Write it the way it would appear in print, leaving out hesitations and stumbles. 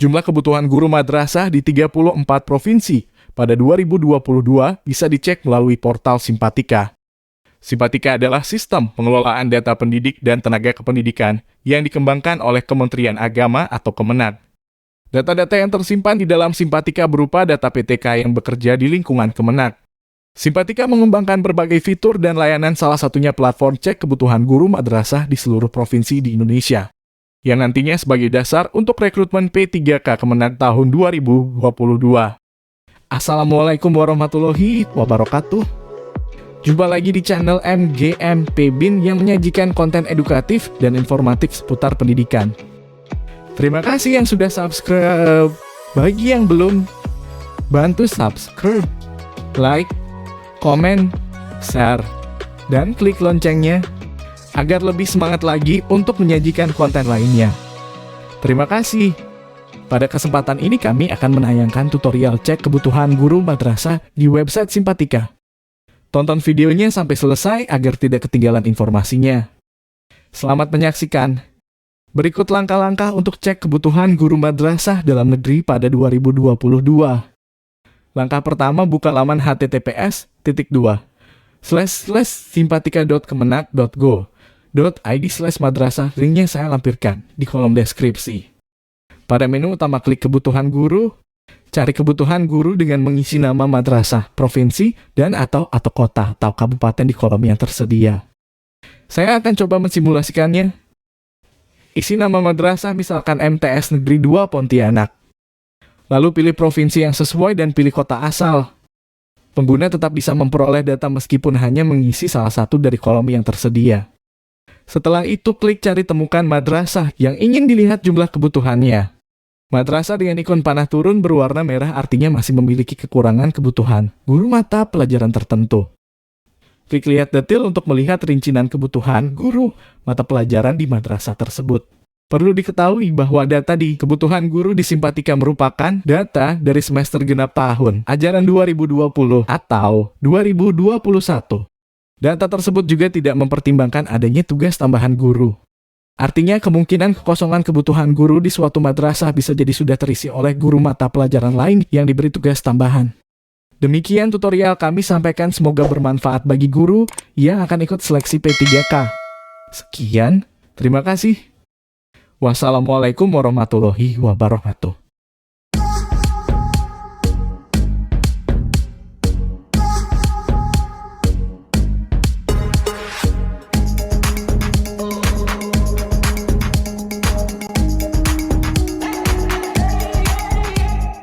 Jumlah kebutuhan guru madrasah di 34 provinsi pada 2022 bisa dicek melalui portal Simpatika. Simpatika adalah sistem pengelolaan data pendidik dan tenaga kependidikan yang dikembangkan oleh Kementerian Agama atau Kemenag. Data-data yang tersimpan di dalam Simpatika berupa data PTK yang bekerja di lingkungan Kemenag. Simpatika mengembangkan berbagai fitur dan layanan, salah satunya platform cek kebutuhan guru madrasah di seluruh provinsi di Indonesia, yang nantinya sebagai dasar untuk rekrutmen P3K Kemenag tahun 2022. Assalamualaikum warahmatullahi wabarakatuh. Jumpa lagi di channel MGMP Bin yang menyajikan konten edukatif dan informatif seputar pendidikan. Terima kasih yang sudah subscribe. Bagi yang belum, bantu subscribe, like, komen, share, dan klik loncengnya agar lebih semangat lagi untuk menyajikan konten lainnya. Terima kasih. Pada kesempatan ini kami akan menayangkan tutorial cek kebutuhan guru madrasah di website Simpatika. Tonton videonya sampai selesai agar tidak ketinggalan informasinya. Selamat menyaksikan. Berikut langkah-langkah untuk cek kebutuhan guru madrasah dalam negeri pada 2022. Langkah pertama, buka laman https://simpatika.kemenag.go.id/madrasah. Linknya saya lampirkan di kolom deskripsi. Pada menu utama, klik kebutuhan guru. Cari kebutuhan guru dengan mengisi nama madrasah, provinsi, dan atau kota atau kabupaten di kolom yang tersedia. Saya akan coba mensimulasikannya. Isi nama madrasah, misalkan MTS Negeri 2 Pontianak. Lalu pilih provinsi yang sesuai dan pilih kota asal. Pengguna tetap bisa memperoleh data meskipun hanya mengisi salah satu dari kolom yang tersedia. Setelah itu, klik cari temukan madrasah yang ingin dilihat jumlah kebutuhannya. Madrasah dengan ikon panah turun berwarna merah artinya masih memiliki kekurangan kebutuhan guru mata pelajaran tertentu. Klik lihat detail untuk melihat rincian kebutuhan guru mata pelajaran di madrasah tersebut. Perlu diketahui bahwa data di kebutuhan guru di Simpatika merupakan data dari semester genap tahun ajaran 2020 atau 2021. Data tersebut juga tidak mempertimbangkan adanya tugas tambahan guru. Artinya kemungkinan kekosongan kebutuhan guru di suatu madrasah bisa jadi sudah terisi oleh guru mata pelajaran lain yang diberi tugas tambahan. Demikian tutorial kami sampaikan, semoga bermanfaat bagi guru yang akan ikut seleksi P3K. Sekian, terima kasih. Wassalamualaikum warahmatullahi wabarakatuh.